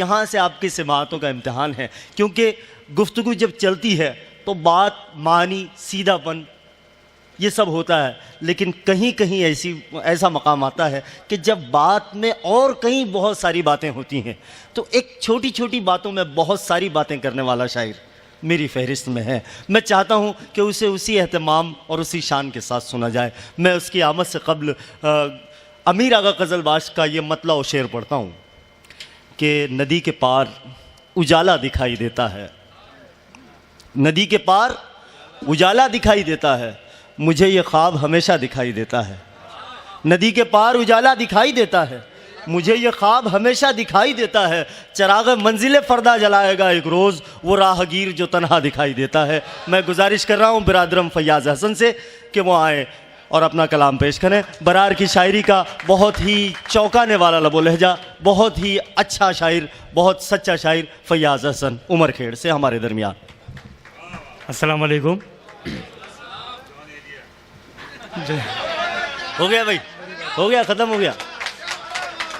यहाँ से आपकी सिमातों का इम्तिहान है, क्योंकि गुफ्तगू जब चलती है तो बात, मानी, सीधापन ये सब होता है, लेकिन कहीं कहीं ऐसा मकाम आता है कि जब बात में और कहीं बहुत सारी बातें होती हैं, तो एक छोटी छोटी बातों में बहुत सारी बातें करने वाला शायर मेरी फहरिस्त में है। मैं चाहता हूँ कि उसे उसी एहतमाम और उसी शान के साथ सुना जाए। मैं उसकी आमद से कब्ल अमीर आगा ग़ज़लबाज़ का ये मतला और शेर पढ़ता हूँ कि नदी के पार उजाला दिखाई देता है, नदी के पार उजाला दिखाई देता है, मुझे ये ख्वाब हमेशा दिखाई देता है। नदी के पार उजाला दिखाई देता है, मुझे ये ख्वाब हमेशा दिखाई देता है। चराग़ मंजिल फ़रदा जलाएगा एक रोज़ वो राहगीर जो तन्हा दिखाई देता है। मैं गुजारिश कर रहा हूँ बिरादरम फैयाज़ हसन से कि वो आएँ और अपना कलाम पेश करें। बरार की शायरी का बहुत ही चौंकाने वाला लबो लहजा, बहुत ही अच्छा शायर, बहुत सच्चा शायर फैयाज़ हसन उमर खेड़ से हमारे दरमियान। अस्सलाम वालेकुम। हो गया भाई, हो गया, ख़त्म हो गया,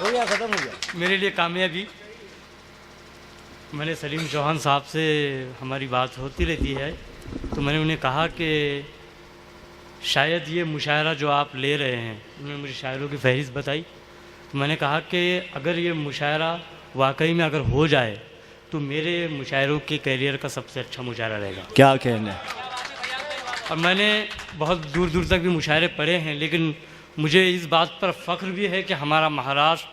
हो गया, ख़त्म हो गया। मेरे लिए कामयाबी, मैंने सलीम चौहान साहब से हमारी बात होती रहती है, तो मैंने उन्हें कहा कि शायद ये मुशायरा जो आप ले रहे हैं, उन्होंने मुझे शायरों की फहरिस्त बताई, तो मैंने कहा कि अगर ये मुशायरा वाकई में अगर हो जाए तो मेरे मुशायरों के कैरियर का सबसे अच्छा मुशायरा रहेगा। क्या कहना है। और मैंने बहुत दूर दूर तक भी मुशायरे पढ़े हैं, लेकिन मुझे इस बात पर फ़ख्र भी है कि हमारा महाराष्ट्र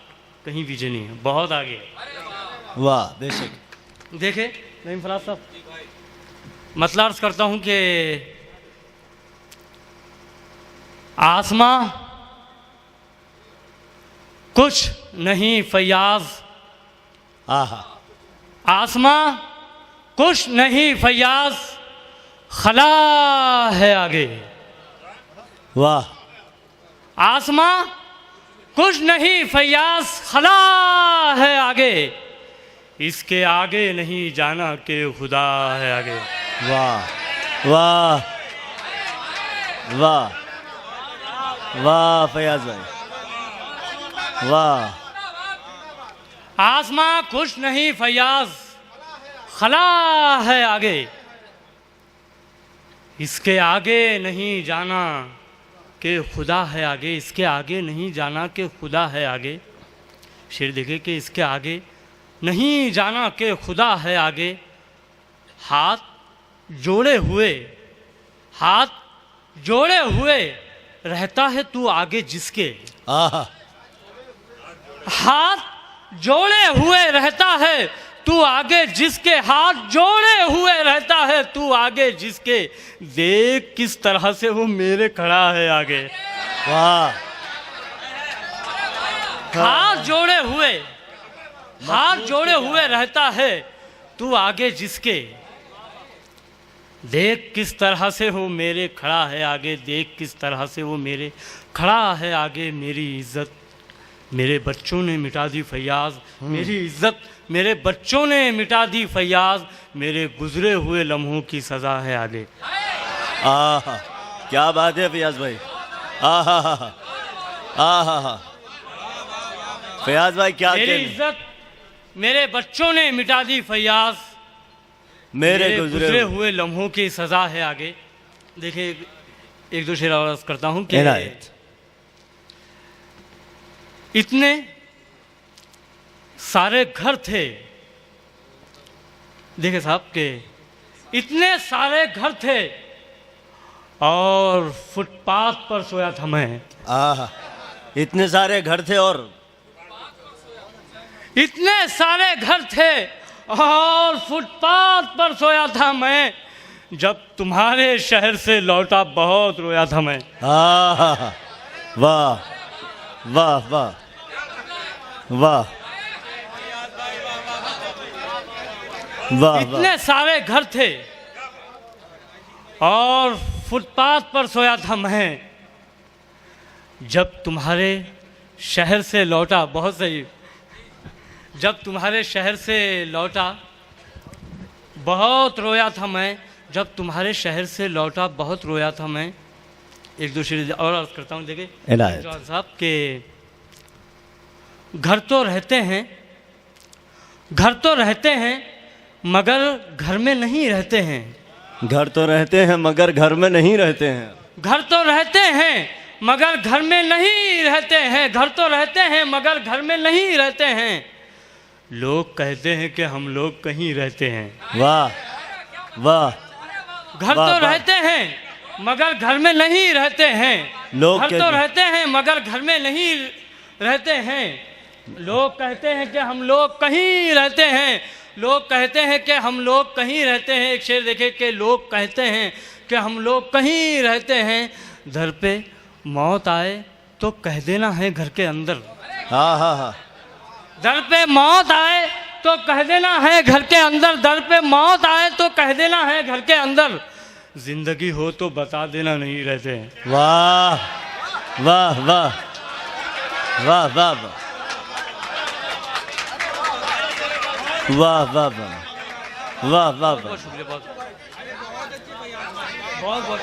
कहीं पीछे नहीं है, बहुत आगे है। वाह, बेशक। देखे नईम फराज साहब, मतलब अर्ज़ करता हूँ कि आसमां कुछ नहीं फैयाज़, आहा, आसमां कुछ नहीं फैयाज़, खला है आगे। वाह। आसमां कुछ नहीं फैयाज़, खला है आगे, इसके आगे नहीं जाना कि खुदा है आगे। वाह वाह वाह वाह फैयाज़ भाई, वाह। आसमां कुछ नहीं फैयाज़, खला है आगे, इसके आगे नहीं जाना कि खुदा है आगे, इसके आगे नहीं जाना कि खुदा है आगे। शेर देखे कि इसके आगे नहीं जाना कि खुदा है आगे, हाथ जोड़े हुए, हाथ जोड़े हुए रहता है तू आगे जिसके, आहा, हाथ जोड़े हुए रहता है तू आगे जिसके, हाथ जोड़े हुए रहता है तू आगे जिसके, देख किस तरह से वो मेरे खड़ा है आगे। वाह। हाथ जोड़े हुए, हाथ जोड़े हुए रहता है तू आगे जिसके, देख किस तरह से वो मेरे खड़ा है आगे, देख किस तरह से वो मेरे खड़ा है आगे। मेरी इज्जत मेरे बच्चों ने मिटा दी फैयाज़, मेरी इज्जत मेरे बच्चों ने मिटा दी फैयाज़, मेरे गुजरे हुए लम्हों की सज़ा है आगे। आहा, क्या बात है फैयाज़ भाई, आहा आहा, फैयाज़ भाई क्या मेरी इज्जत मेरे बच्चों ने मिटा दी फैयाज़, मेरे गुजरे हुए लम्हों की सज़ा है आगे। देखिए एक दो शेर और अर्ज़ करता हूँ कि इतने सारे घर थे, देखे साहब के इतने सारे घर थे और फुटपाथ पर सोया था मैं। आहा, इतने सारे घर थे और इतने सारे घर थे और फुटपाथ पर सोया था मैं, जब तुम्हारे शहर से लौटा बहुत रोया था मैं। आहा, वाह वाह वाह वाह वाह। इतने सारे घर थे और फुटपाथ पर सोया था मैं, जब तुम्हारे शहर से लौटा, बहुत सही, जब तुम्हारे शहर से लौटा बहुत रोया था मैं, जब तुम्हारे शहर से लौटा बहुत रोया था मैं। एक दो शेर और अर्ज़ करता हूँ। देखिए जवान साहब के घर तो रहते हैं घर तो रहते हैं मगर घर में नहीं रहते हैं। घर तो रहते हैं मगर घर में नहीं रहते हैं। घर तो रहते हैं मगर घर में नहीं रहते हैं। घर तो रहते हैं मगर घर में नहीं रहते हैं। लोग कहते हैं कि हम लोग कहीं रहते हैं। वाह वाह। घर वाह, तो वाह। रहते हैं मगर घर में नहीं रहते हैं। लोग घर तो कहते- रहते हैं मगर घर में नहीं रहते हैं। लोग कहते हैं कि हम लोग कहीं रहते हैं। लोग कहते हैं कि हम लोग कहीं रहते हैं। एक शेर देखे कि लोग कहते हैं कि हम लोग कहीं रहते हैं। घर पे मौत आए तो कह देना है घर के अंदर। हाँ हाँ हाँ। दर पे मौत आए तो कह देना है घर के अंदर। दर पे मौत आए तो कह देना है घर के अंदर। जिंदगी हो तो बता देना नहीं रहते हैं। वाह वाह वाह वाह वाह वाह वाह वाह वाह वाह वाह वाह बहुत शुक्रिया। बहुत बहुत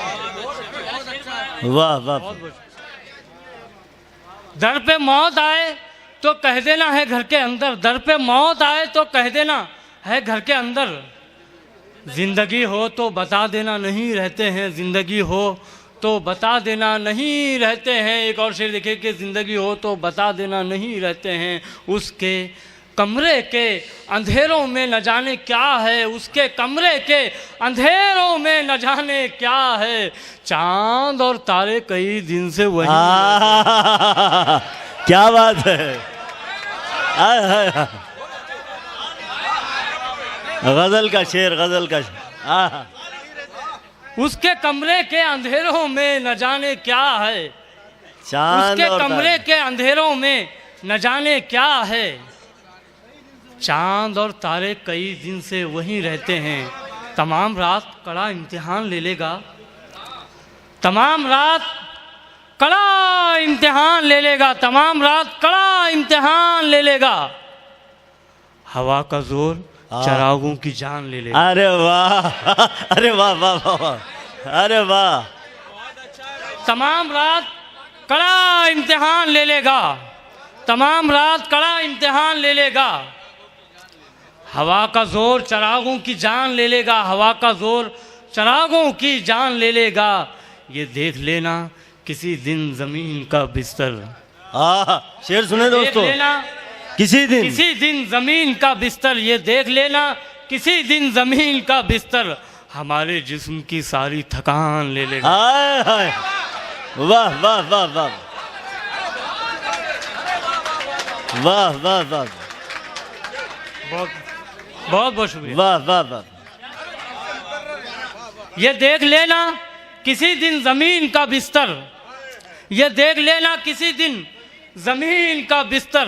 वाह वाह। दर पे मौत आए तो कह देना है घर के अंदर। दर पे मौत आए तो कह देना है घर के अंदर। जिंदगी हो तो बता देना नहीं रहते हैं। जिंदगी हो तो बता देना नहीं रहते हैं। एक और शेर देखिए कि जिंदगी हो तो बता देना नहीं रहते हैं। उसके कमरे के अंधेरों में न जाने क्या है। उसके कमरे के अंधेरों में न जाने क्या है। चांद और तारे कई दिन से वही। क्या बात है। आय, हाय, हाय। गजल का शेर, गजल का शेर। आहा। उसके कमरे के अंधेरों में न जाने क्या है। चांद उसके और कमरे तारे। के अंधेरों में न जाने क्या है। चांद और तारे कई दिन से वहीं रहते हैं। तमाम रात कड़ा इम्तिहान ले लेगा। तमाम रात कड़ा इम्तिहान ले लेगा। तमाम रात कड़ा इम्तिहान ले लेगा। हवा का जोर चरागों की जान ले लेगा। अरे वाह। अरे वाह वाह वाह वाह। अरे वाह। तमाम रात कड़ा इम्तिहान ले लेगा। तमाम रात कड़ा इम्तिहान ले लेगा। हवा का जोर चरागों की जान ले लेगा। हवा का जोर चरागों की जान ले लेगा। ये देख लेना किसी दिन जमीन का बिस्तर। शेर सुने देख दोस्तों। लेना किसी दिन जमीन का बिस्तर। ये देख लेना किसी दिन जमीन का बिस्तर। हमारे जिस्म की सारी थकान ले लेगा। हाय हाय। वाह वाह वाह वाह वाह वाह वाह बहुत बहुत बहुत शुक्रिया। वाह वाह वाह। ये देख लेना किसी दिन जमीन का बिस्तर। ये देख लेना किसी दिन जमीन का बिस्तर।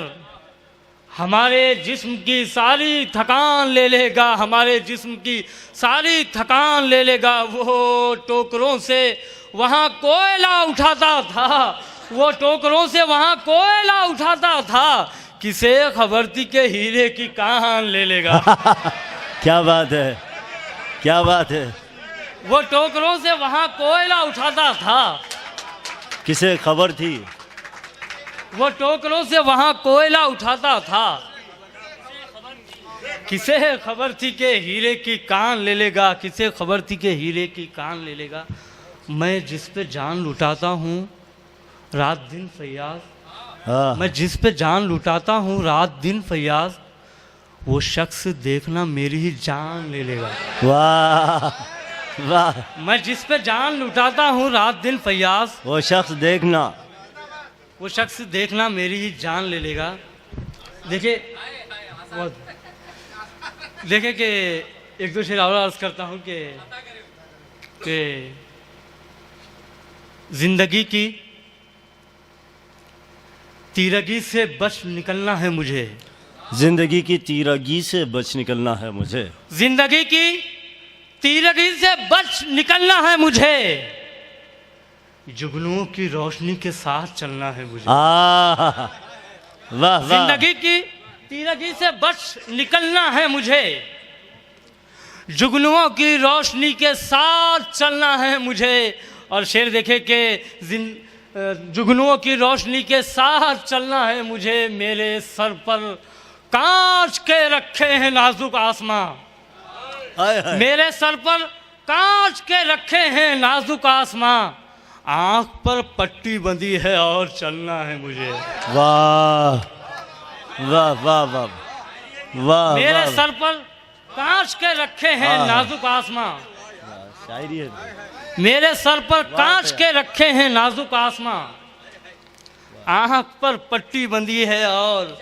हमारे जिस्म की सारी थकान ले लेगा। हमारे जिस्म की सारी थकान ले लेगा। वो टोकरों से वहाँ कोयला उठाता था। वो टोकरों से वहाँ कोयला उठाता था। किसे खबर थी के हीरे की कान ले लेगा। क्या बात है, क्या बात है। वो टोकरों से वहाँ कोयला उठाता था। किसे खबर थी। वो टोकरों से वहाँ कोयला उठाता था। किसे खबर थी कि हीरे की कान ले लेगा। किसे खबर थी कि हीरे की कान ले लेगा। मैं जिस पे जान लुटाता हूँ रात दिन फैयाज। हाँ। मैं जिस पे जान लुटाता हूँ रात दिन फैयाज। वो शख्स देखना मेरी ही जान ले लेगा। वाह वाह। मैं जिस पे जान लुटाता हूँ रात दिन फैयाज। वो शख्स देखना। वो शख्स देखना मेरी ही जान ले लेगा। देखिए देखे कि एक दो शेर और अर्ज करता हूँ कि जिंदगी की तीरगी से बच निकलना है मुझे। जिंदगी की तीरगी से बच निकलना है मुझे। जिंदगी की तीरगी से बच निकलना है मुझे। जुगनुओं की रोशनी के साथ चलना है मुझे। वाह वाह। जिंदगी की तीरगी से बच निकलना है मुझे। जुगनुओं की रोशनी के साथ चलना है मुझे। और शेर देखे कि जुगनुओं की रोशनी के साथ चलना है मुझे। मेरे सर पर कांच के रखे हैं नाजुक आसमां, हाय हाय। मेरे सर पर कांच के रखे हैं नाजुक आसमां, आंख पर पट्टी बंधी है और चलना है मुझे। वाह वाह वाह वाह वाह। मेरे वाह। सर पर कांच के रखे हैं हाँ। नाजुक आसमां, शायरी है। मेरे सर पर कांच के रखे हैं नाजुक आसमां, आंख पर पट्टी बंधी है और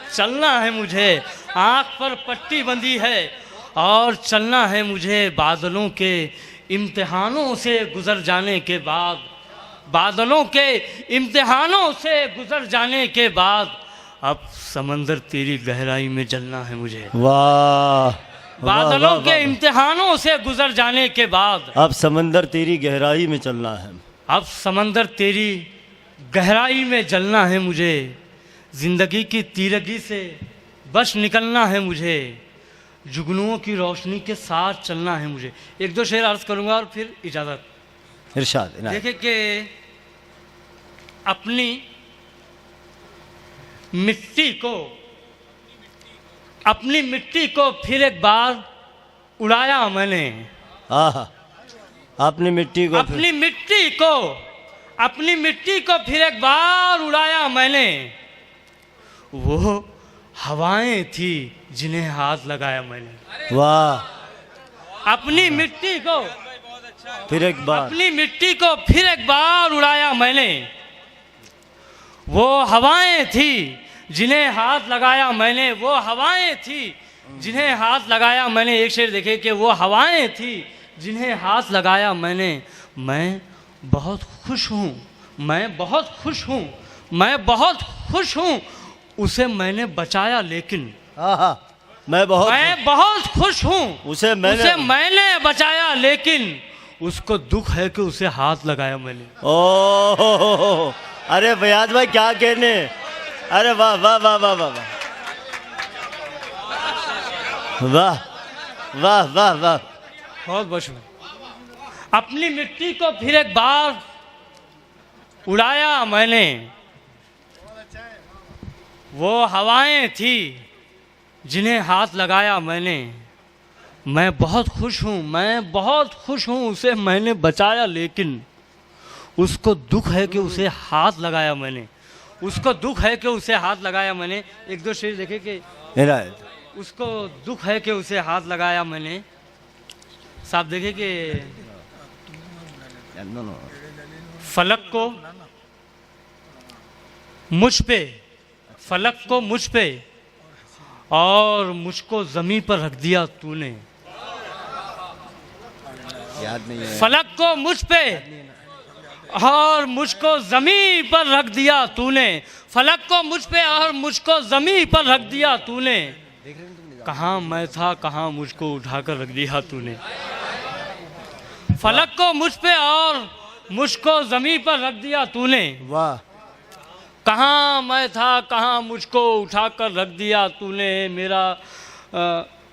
चलना है मुझे। आंख पर पट्टी बंधी है और चलना है मुझे। बादलों के इम्तिहानों से गुजर जाने के बाद, बादलों के इम्तिहानों से गुजर जाने के बाद, अब समंदर तेरी गहराई में जलना है मुझे। वाह। बादलों वाह, के वाह। इम्तिहानों से गुजर जाने के बाद, अब समंदर तेरी गहराई में चलना है। अब समंदर तेरी गहराई में जलना है मुझे। जिंदगी की तीरगी से बच निकलना है मुझे, जुगनुओं की रोशनी के साथ चलना है मुझे। एक दो शेर अर्ज करूंगा और फिर इजाज़त। इरशाद इनायत। देखिए कि अपनी मिट्टी को, अपनी मिट्टी को फिर एक बार उड़ाया मैंने। आहा। आपने मिट्टी को अपनी मिट्टी को, अपनी मिट्टी को फिर एक बार उड़ाया मैंने। वो हवाएं थी जिन्हें हाथ लगाया मैंने। वाह। अपनी मिट्टी को, फिर एक बार। अपनी मिट्टी को फिर एक बार उड़ाया मैंने। वो हवाएं थी जिन्हें हाथ लगाया मैंने, वो हवाएं थी जिन्हें हाथ लगाया मैंने। एक शेर देखे कि वो हवाएं थी जिन्हें हाथ लगाया मैंने। मैं बहुत खुश हूँ, मैं बहुत खुश हूँ, मैं बहुत खुश हूँ, उसे मैंने बचाया लेकिन। आहा। मैं बहुत खुश हूँ, उसे मैंने बचाया लेकिन उसको दुख है कि उसे हाथ लगाया मैंने। ओह। अरे फयाज भाई क्या कहने। अरे वाह वाह वाह वाह वाह वाह वाह वाह वाह। बहुत बहुत शुक्रिया। अपनी मिट्टी को फिर एक बार उड़ाया मैंने। वो हवाएं थी जिन्हें हाथ लगाया मैंने। मैं बहुत खुश हूँ, मैं बहुत खुश हूँ, उसे मैंने बचाया लेकिन उसको दुख है कि उसे हाथ लगाया मैंने। उसको दुख है कि उसे हाथ लगाया मैंने। एक दो शेर देखे कि इनायत। उसको दुख है कि उसे हाथ लगाया मैंने। साहब देखे कि फलक को मुझ पे, फलक को मुझ पे और मुझको ज़मीन पर रख दिया तूने। याद नहीं है। फलक को मुझ पे और मुझको ज़मीन पर रख दिया तूने। फलक को मुझ पे और मुझको ज़मीन पर रख दिया तूने। कहाँ मैं था, कहाँ मुझको उठाकर रख दिया तूने। फलक को मुझ पे और मुझको ज़मीन पर रख दिया तूने। वाह। कहाँ मैं था, कहाँ मुझको उठाकर रख दिया तूने। मेरा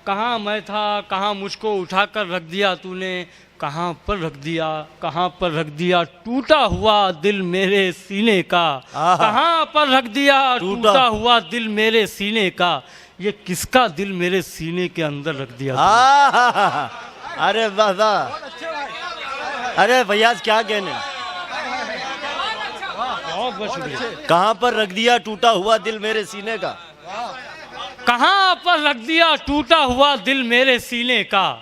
कहाँ मैं था, कहाँ मुझको उठाकर रख दिया तूने। कहाँ पर रख दिया, कहाँ पर रख दिया टूटा हुआ दिल मेरे सीने का। कहाँ पर रख दिया टूटा हुआ दिल मेरे सीने का। ये किसका दिल मेरे सीने के अंदर रख दिया। अरे वाह वाह। अरे फयाज क्या कहने। बहुत बहुत शुक्रिया। कहाँ पर रख दिया टूटा हुआ दिल मेरे सीने का। कहाँ पर रख दिया टूटा हुआ दिल मेरे सीने का।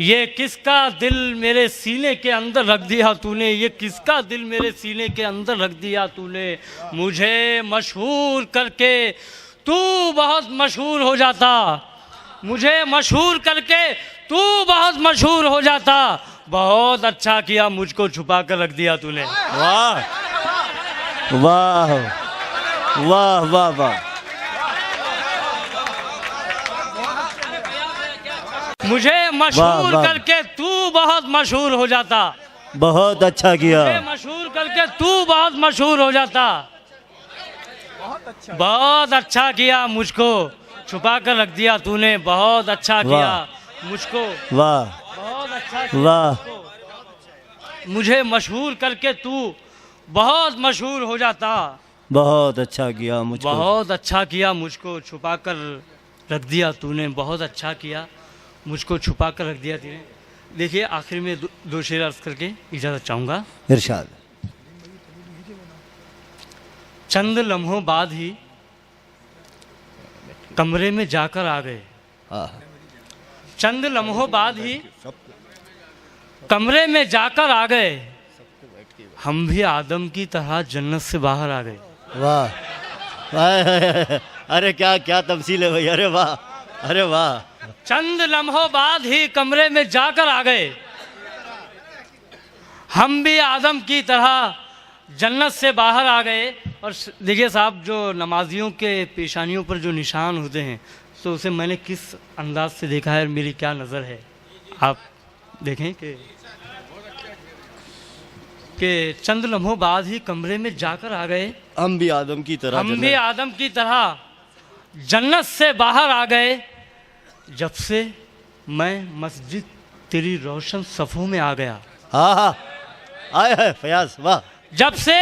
ये किसका दिल मेरे सीने के अंदर रख दिया तूने। ये किसका दिल मेरे सीने के अंदर रख दिया तूने। मुझे मशहूर करके तू बहुत मशहूर हो जाता। मुझे मशहूर करके तू बहुत मशहूर हो जाता। बहुत अच्छा किया मुझको छुपा कर रख दिया तूने। वाह वाह वाह वाह वाह। मुझे मशहूर करके तू बहुत मशहूर हो जाता। बहुत अच्छा किया। मुझे मशहूर करके तू बहुत मशहूर हो जाता। बहुत अच्छा किया मुझको छुपा कर रख दिया तूने। बहुत अच्छा किया मुझको। वाह। बहुत अच्छा किया वाह। मुझे मशहूर करके तू बहुत मशहूर हो जाता। बहुत अच्छा किया मुझको। बहुत अच्छा किया, मुझको छुपा कर रख दिया तूने, बहुत अच्छा किया, मुझको छुपा कर रख दिया तूने। देखिए आखिर में दो शेर अर्ज करके इजाज़त चाहूँगा। इरशाद। चंद लम्हों बाद ही कमरे में जाकर आ गए, चंद लम्हों बाद ही कमरे में जाकर आ गए, हम भी आदम की तरह जन्नत से बाहर आ गए। वाह, अरे क्या क्या तमसील है भाई, अरे वाह, अरे वाह। चंद लम्हों बाद ही कमरे में जाकर आ गए, हम भी आदम की तरह जन्नत से बाहर आ गए। और देखिए साहब, जो नमाजियों के पेशानियों पर जो निशान होते हैं, तो उसे मैंने किस अंदाज से देखा है और मेरी क्या नज़र है, आप देखें कि चंद लम्हों बाद ही कमरे में जाकर आ गए, हम भी आदम की तरह, हम भी आदम की तरह जन्नत से बाहर आ गए, जब से मैं मस्जिद तेरी रोशन सफ़ों में आ गया। हाँ हाँ, आए है फयाज, वाह। जब से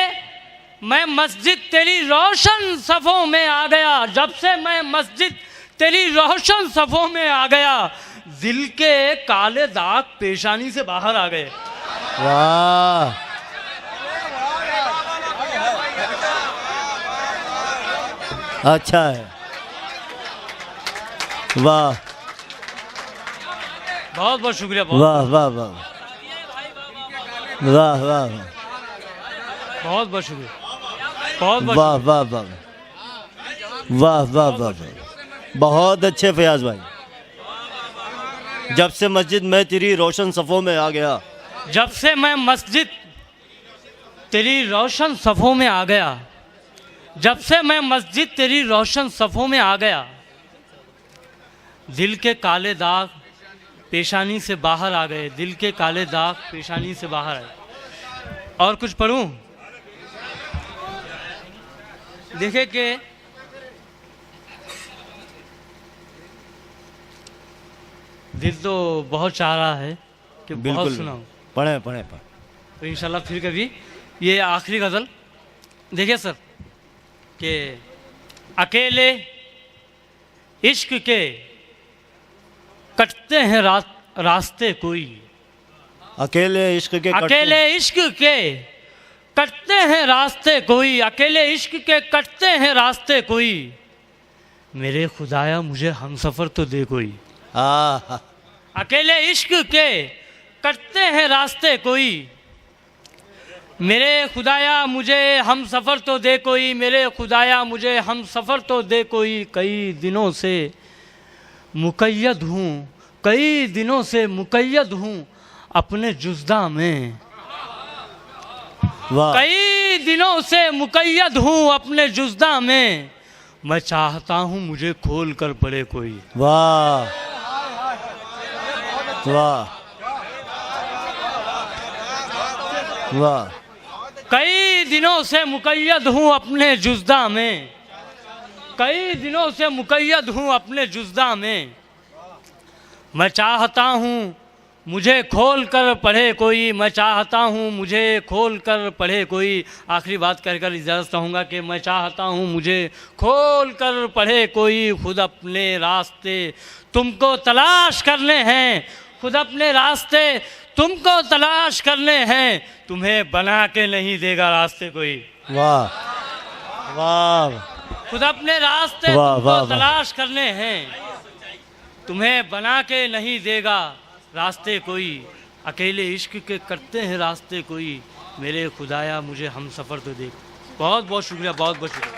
मैं मस्जिद तेरी रोशन सफ़ों में आ गया, जब से मैं मस्जिद तेरी रोशन सफ़ों में आ गया, दिल के काले दाग पेशानी से बाहर आ गए। वाह, अच्छा है, वाह, बहुत बहुत शुक्रिया। वाह वाह वाह वाह वाह, बहुत बहुत शुक्रिया, बहुत बहुत वाह वाह वाह वाह वाह वाह, बहुत अच्छे फयाज भाई। जब से मस्जिद में तेरी रोशन सफ़ों में आ गया, जब से मैं मस्जिद तेरी रोशन सफ़ों में आ गया, जब से मैं मस्जिद तेरी रोशन सफ़ों में आ गया, दिल के काले दाग पेशानी से बाहर आ गए, दिल के काले दाग पेशानी से बाहर आए। और कुछ पढ़ूं? देखे कि दिल तो बहुत चाह रहा है कि बहुत सुनाऊं। पढ़े पढ़े पढ़े, तो इंशाल्लाह फिर कभी। ये आखिरी गज़ल देखिए सर, कि अकेले इश्क के कटते हैं रास्ते कोई, अकेले इश्क के अकेले इश्क के कटते हैं रास्ते कोई, अकेले इश्क के कटते हैं रास्ते कोई, मेरे खुदाया मुझे हमसफ़र तो दे कोई। अकेले इश्क के कटते हैं रास्ते कोई, मेरे खुदाया मुझे हमसफ़र तो दे कोई, मेरे खुदाया मुझे हमसफ़र तो दे कोई, कई दिनों से मुक़य्यद हूँ, कई दिनों से मुक़य्यद हूँ अपने जुज़दा में, कई दिनों से मुक़य्यद हूँ अपने जुज़दा में, मैं चाहता हूँ मुझे खोल कर पढ़े कोई। वाह वाह वाह, कई दिनों से मुक़य्यद हूँ अपने जुज़दा में, कई दिनों से मुक़य्यद हूँ अपने जुज़दा में, मैं चाहता हूँ मुझे खोल कर पढ़े कोई, मैं चाहता हूँ मुझे खोल कर पढ़े कोई। आखिरी बात कहकर इजाज़त चाहूँगा कि मैं चाहता हूँ मुझे खोल कर पढ़े कोई, खुद अपने रास्ते तुमको तलाश करने हैं, खुद अपने रास्ते तुमको तलाश करने हैं, तुम्हें बना के नहीं देगा रास्ते कोई। वाह वाह, खुद अपने रास्ते तुमको तलाश करने हैं, तुम्हें बना के नहीं देगा रास्ते कोई, अकेले इश्क के करते हैं रास्ते कोई, मेरे खुदाया मुझे हमसफ़र तो दे। बहुत बहुत शुक्रिया, बहुत बहुत शुक्रिया।